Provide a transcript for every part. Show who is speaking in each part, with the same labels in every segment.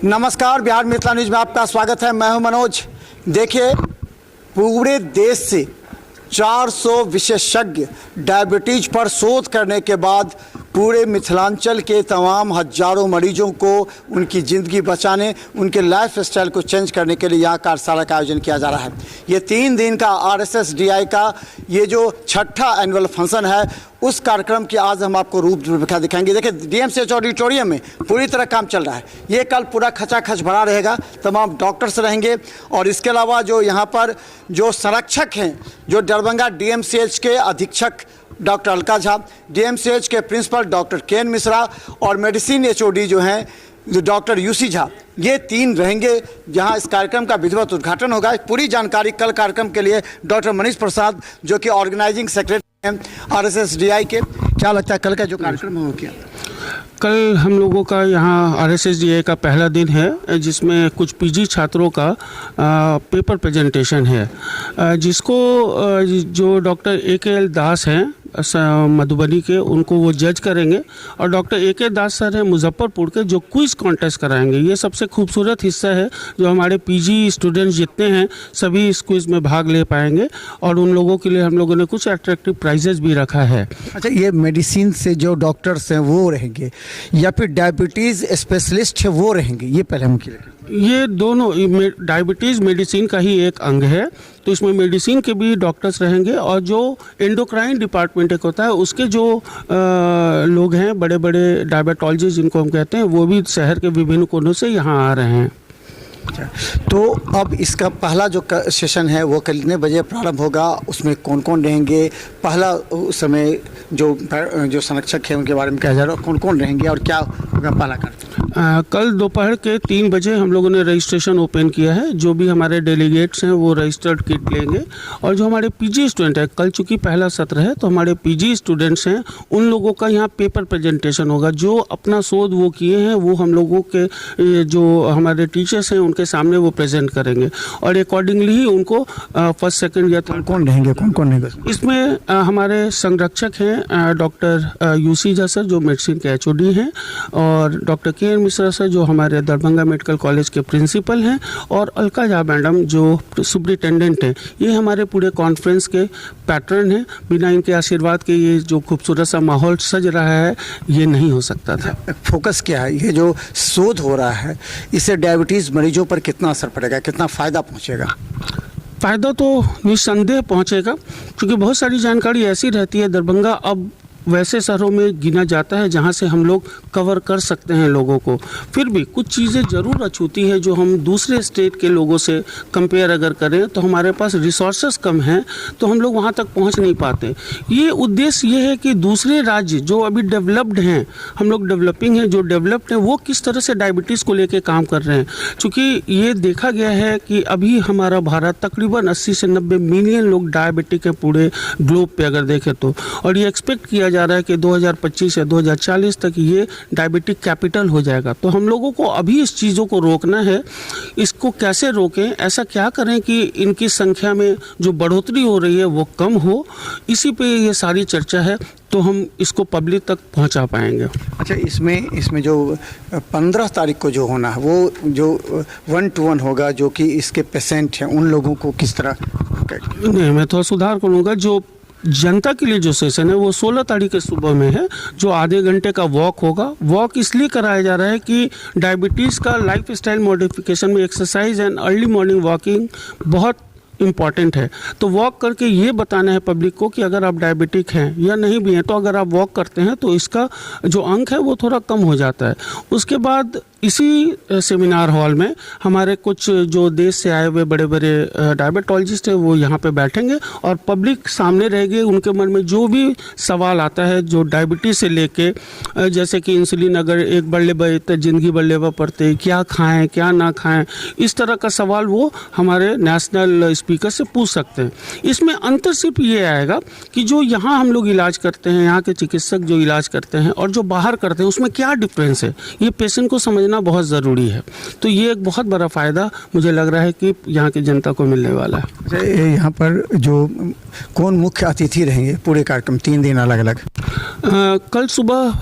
Speaker 1: नमस्कार, बिहार मिथिला न्यूज में आपका स्वागत है। मैं हूं मनोज। देखिए, पूरे देश से 400 विशेषज्ञ डायबिटीज पर शोध करने के बाद पूरे मिथिलांचल के तमाम हजारों मरीजों को उनकी ज़िंदगी बचाने, उनके लाइफ स्टाइल को चेंज करने के लिए यहाँ कार्यशाला का आयोजन किया जा रहा है। ये 3 दिन का RSSDI का ये जो 6ठा एनुअल फंक्शन है, उस कार्यक्रम की आज हम आपको रूपरेखा दिखाएंगे। देखिए, DMCH ऑडिटोरियम में पूरी तरह काम चल रहा है। ये कल पूरा खचाखच भरा रहेगा, तमाम डॉक्टर्स रहेंगे और इसके अलावा जो यहाँ पर जो संरक्षक हैं, जो दरभंगा DMCH के अधीक्षक डॉक्टर अलका झा, DMCH के प्रिंसिपल डॉक्टर KN मिश्रा और मेडिसिन HOD जो हैं डॉक्टर UC झा, ये 3 रहेंगे जहां इस कार्यक्रम का विधिवत उद्घाटन होगा। पूरी जानकारी कल कार्यक्रम के लिए डॉक्टर मनीष प्रसाद, जो कि ऑर्गेनाइजिंग सेक्रेटरी हैं RSSDI के, क्या लगता है कल का जो कार्यक्रम हो क्या?
Speaker 2: कल हम लोगों का यहाँ RSSDI का पहला दिन है, जिसमें कुछ PG छात्रों का पेपर प्रेजेंटेशन है, जिसको जो डॉक्टर AKL दास हैं मधुबनी के, उनको वो जज करेंगे। और डॉक्टर AK दास सर हैं मुजफ्फरपुर के, जो क्विज कॉन्टेस्ट कराएंगे। ये सबसे खूबसूरत हिस्सा है, जो हमारे PG स्टूडेंट्स जितने हैं सभी इस क्विज में भाग ले पाएंगे और उन लोगों के लिए हम लोगों ने कुछ अट्रैक्टिव प्राइजेस भी रखा है।
Speaker 1: अच्छा, ये मेडिसिन से जो डॉक्टर्स हैं वो रहेंगे या फिर डायबिटीज़ स्पेशलिस्ट है वो रहेंगे? ये पहले हम क्लियर।
Speaker 2: ये दोनों डायबिटीज़ मेडिसिन का ही एक अंग है, तो इसमें मेडिसिन के भी डॉक्टर्स रहेंगे और जो एंडोक्राइन डिपार्टमेंट एक होता है उसके जो लोग हैं, बड़े बड़े डायबिटोलॉजिस्ट जिनको हम कहते हैं, वो भी शहर के विभिन्न कोनों से यहाँ आ रहे हैं।
Speaker 1: तो अब इसका पहला जो सेशन है वो कितने बजे प्रारंभ होगा, उसमें कौन कौन रहेंगे? पहला उस समय जो संरक्षक है उनके बारे में क्या जा रहा है, कौन कौन रहेंगे और क्या होगा पहला कार्यक्रम?
Speaker 2: कल दोपहर के 3 बजे हम लोगों ने रजिस्ट्रेशन ओपन किया है। जो भी हमारे डेलीगेट्स हैं वो रजिस्टर्ड किट लेंगे और जो हमारे PG स्टूडेंट है, कल चूँकि पहला सत्र है तो हमारे PG स्टूडेंट्स हैं, उन लोगों का यहाँ पेपर प्रेजेंटेशन होगा। जो अपना शोध वो किए हैं वो हम लोगों के जो हमारे टीचर्स हैं उनके सामने वो प्रेजेंट करेंगे और अकॉर्डिंगली ही उनको फर्स्ट सेकंड या
Speaker 1: कौन रहेंगे, कौन रहेंगे
Speaker 2: इसमें? हमारे संरक्षक हैं डॉक्टर UC झा सर, जो मेडिसिन के HOD हैं, और डॉक्टर KN मिश्रा सर, जो हमारे दरभंगा मेडिकल कॉलेज के प्रिंसिपल हैं, और अलका झा मैडम, जो सुपरिटेंडेंट हैं। ये हमारे पूरे कॉन्फ्रेंस के पैटर्न हैं। बिना इनके आशीर्वाद के ये जो खूबसूरत सा माहौल सज रहा है ये नहीं हो सकता था।
Speaker 1: फोकस क्या है? ये जो शोध हो रहा है, इससे डायबिटीज़ मरीजों पर कितना असर पड़ेगा, कितना फ़ायदा पहुँचेगा?
Speaker 2: फ़ायदा तो निस्संदेह पहुँचेगा, क्योंकि बहुत सारी जानकारी ऐसी रहती है। दरभंगा अब वैसे शहरों में गिना जाता है जहाँ से हम लोग कवर कर सकते हैं लोगों को। फिर भी कुछ चीज़ें ज़रूर अछूती है जो हम दूसरे स्टेट के लोगों से कंपेयर अगर करें तो हमारे पास रिसोर्सेस कम हैं, तो हम लोग वहाँ तक पहुँच नहीं पाते। ये उद्देश्य ये है कि दूसरे राज्य जो अभी डेवलप्ड हैं, हम लोग डेवलपिंग हैं, जो डेवलप्ड हैं वो किस तरह से डायबिटीज़ को लेकर काम कर रहे हैं। चूँकि ये देखा गया है कि अभी हमारा भारत तकरीबन 80 से 90 मिलियन लोग डायबिटिक है पूरे ग्लोब पे अगर देखें तो, और ये एक्सपेक्ट किया जा रहा है कि 2025 या 2040 तक ये डायबिटिक कैपिटल हो जाएगा। तो हम लोगों को अभी इस चीज़ों को रोकना है। इसको कैसे रोकें, ऐसा क्या करें कि इनकी संख्या में जो बढ़ोतरी हो रही है वो कम हो, इसी पे ये सारी चर्चा है, तो हम इसको पब्लिक तक पहुंचा पाएंगे।
Speaker 1: अच्छा, इसमें जो 15 तारीख को जो होना है वो जो 1-to-1 होगा, जो कि इसके पेशेंट हैं उन लोगों को किस तरह?
Speaker 2: नहीं, मैं थोड़ा सुधार करूँगा। जो जनता के लिए जो सेशन है वो 16 तारीख के सुबह में है, जो आधे घंटे का वॉक होगा। वॉक इसलिए कराया जा रहा है कि डायबिटीज़ का लाइफ स्टाइल मॉडिफिकेशन में exercise and early morning walking बहुत इम्पॉर्टेंट है। तो वॉक करके ये बताना है पब्लिक को कि अगर आप डायबिटिक हैं या नहीं भी हैं, तो अगर आप वॉक करते हैं तो इसका जो अंक है वो थोड़ा कम हो जाता है। उसके बाद इसी सेमिनार हॉल में हमारे कुछ जो देश से आए हुए बड़े बड़े डायबिटोलॉजिस्ट हैं वो यहाँ पे बैठेंगे और पब्लिक सामने रहेंगे। उनके मन में जो भी सवाल आता है जो डायबिटीज़ से लेके, जैसे कि इंसुलिन अगर एक बढ़ ले तो ज़िंदगी बढ़ लेवा पड़ते, क्या खाएं क्या ना खाएं, इस तरह का सवाल वो हमारे नेशनल स्पीकर से पूछ सकते हैं। इसमें अंतर सिर्फ ये आएगा कि जो यहाँ हम लोग इलाज करते हैं, यहाँ के चिकित्सक जो इलाज करते हैं और जो बाहर करते हैं, उसमें क्या डिफरेंस है, ये पेशेंट को समझ लेना बहुत ज़रूरी है। तो ये एक बहुत बड़ा फ़ायदा मुझे लग रहा है कि यहाँ की जनता को मिलने वाला है।
Speaker 1: यहाँ पर जो कौन मुख्य अतिथि रहेंगे पूरे कार्यक्रम 3 दिन अलग अलग?
Speaker 2: कल सुबह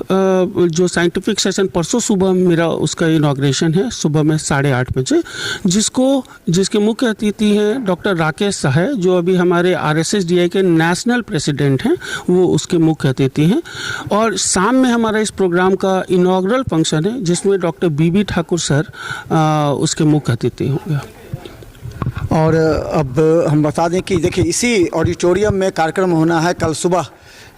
Speaker 2: जो साइंटिफिक सेशन परसों सुबह मेरा उसका इनॉग्रेशन है सुबह में 8:30 बजे, जिसके मुख्य अतिथि हैं डॉक्टर राकेश साहे, जो अभी हमारे RSSDI के नेशनल प्रेसिडेंट हैं, वो उसके मुख्य अतिथि हैं। और शाम में हमारा इस प्रोग्राम का इनॉग्रल फंक्शन है जिसमें डॉक्टर BB ठाकुर सर उसके मुख्य अतिथि होंगे।
Speaker 1: और अब हम बता दें कि देखिए इसी ऑडिटोरियम में कार्यक्रम होना है कल सुबह।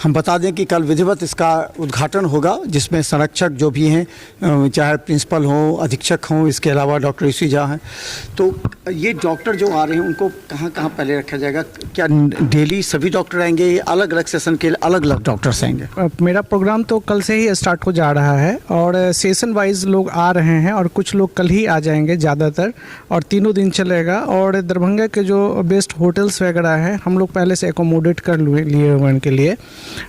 Speaker 1: हम बता दें कि कल विधिवत इसका उद्घाटन होगा, जिसमें संरक्षक जो भी हैं, चाहे प्रिंसिपल हों, अधीक्षक हों, इसके अलावा डॉक्टर ऋषि झा हैं। तो ये डॉक्टर जो आ रहे हैं उनको कहाँ कहाँ पहले रखा जाएगा? क्या डेली सभी डॉक्टर आएंगे, अलग अलग सेशन के अलग अलग डॉक्टर्स आएंगे?
Speaker 3: मेरा प्रोग्राम तो कल से ही स्टार्ट हो जा रहा है और सेशन वाइज लोग आ रहे हैं और कुछ लोग कल ही आ जाएंगे ज़्यादातर, और 3 दिन चलेगा। और दरभंगा के जो बेस्ट होटल्स वगैरह हैं हम लोग पहले से एकोमोडेट कर लिए हुए उनके लिए,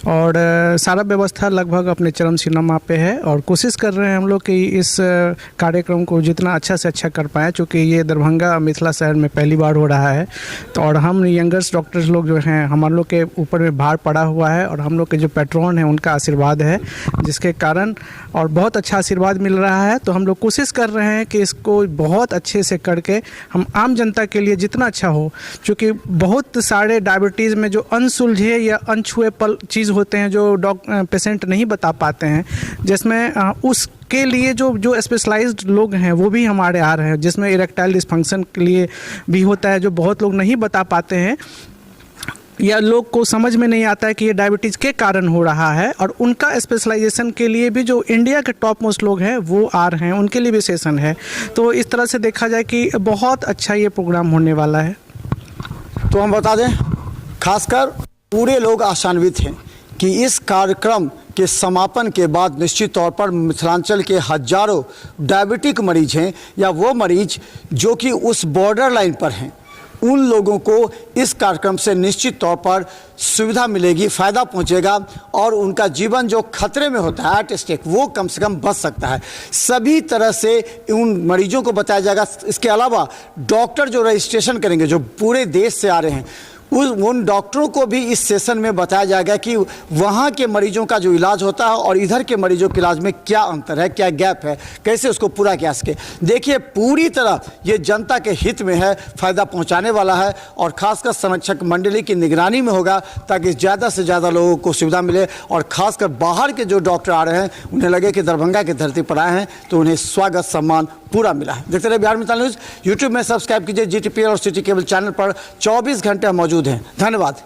Speaker 3: और सारा व्यवस्था लगभग अपने चरम सीमा पे है। और कोशिश कर रहे हैं हम लोग कि इस कार्यक्रम को जितना अच्छा से अच्छा कर पाएँ, चूँकि ये दरभंगा मिथिला शहर में पहली बार हो रहा है। तो और हम यंगर्स डॉक्टर्स लोग जो हैं, हमारे लोग के ऊपर में भार पड़ा हुआ है और हम लोग के जो पैट्रॉन हैं उनका आशीर्वाद है, जिसके कारण और बहुत अच्छा आशीर्वाद मिल रहा है। तो हम लोग कोशिश कर रहे हैं कि इसको बहुत अच्छे से करके हम आम जनता के लिए जितना अच्छा हो, क्योंकि बहुत सारे डायबिटीज़ में जो अनसुलझे या अनछुए चीज़ होते हैं जो पेशेंट नहीं बता पाते हैं, जिसमें उसके लिए जो स्पेशलाइज्ड लोग हैं वो भी हमारे आ रहे हैं, जिसमें इरेक्टाइल डिस्फंक्शन के लिए भी होता है जो बहुत लोग नहीं बता पाते हैं या लोग को समझ में नहीं आता है कि ये डायबिटीज़ के कारण हो रहा है। और उनका स्पेशलाइजेशन के लिए भी जो इंडिया के टॉप मोस्ट लोग हैं वो आ रहे हैं, उनके लिए भी सेशन है। तो इस तरह से देखा जाए कि बहुत अच्छा ये प्रोग्राम होने वाला है।
Speaker 1: तो हम बता दें, खासकर पूरे लोग आशान्वित हैं कि इस कार्यक्रम के समापन के बाद निश्चित तौर पर मिथिलांचल के हजारों डायबिटिक मरीज हैं या वो मरीज जो कि उस बॉर्डर लाइन पर हैं, उन लोगों को इस कार्यक्रम से निश्चित तौर पर सुविधा मिलेगी, फ़ायदा पहुंचेगा और उनका जीवन जो खतरे में होता है एट स्टेक, वो कम से कम बच सकता है। सभी तरह से उन मरीजों को बताया जाएगा। इसके अलावा डॉक्टर जो रजिस्ट्रेशन करेंगे, जो पूरे देश से आ रहे हैं, उन डॉक्टरों को भी इस सेशन में बताया जाएगा कि वहाँ के मरीजों का जो इलाज होता है और इधर के मरीजों के इलाज में क्या अंतर है, क्या गैप है, कैसे उसको पूरा किया सके। देखिए पूरी तरह ये जनता के हित में है, फ़ायदा पहुँचाने वाला है और ख़ासकर संरक्षक मंडली की निगरानी में होगा ताकि ज़्यादा से ज़्यादा लोगों को सुविधा मिले। और ख़ासकर बाहर के जो डॉक्टर आ रहे हैं उन्हें लगे कि दरभंगा की धरती पर आए हैं तो उन्हें स्वागत सम्मान पूरा मिला है। देखते रहे बिहार मिसाल न्यूज़। यूट्यूब में सब्सक्राइब कीजिए, GTPL और सिटी केबल चैनल पर 24 घंटे मौजूद हैं। धन्यवाद।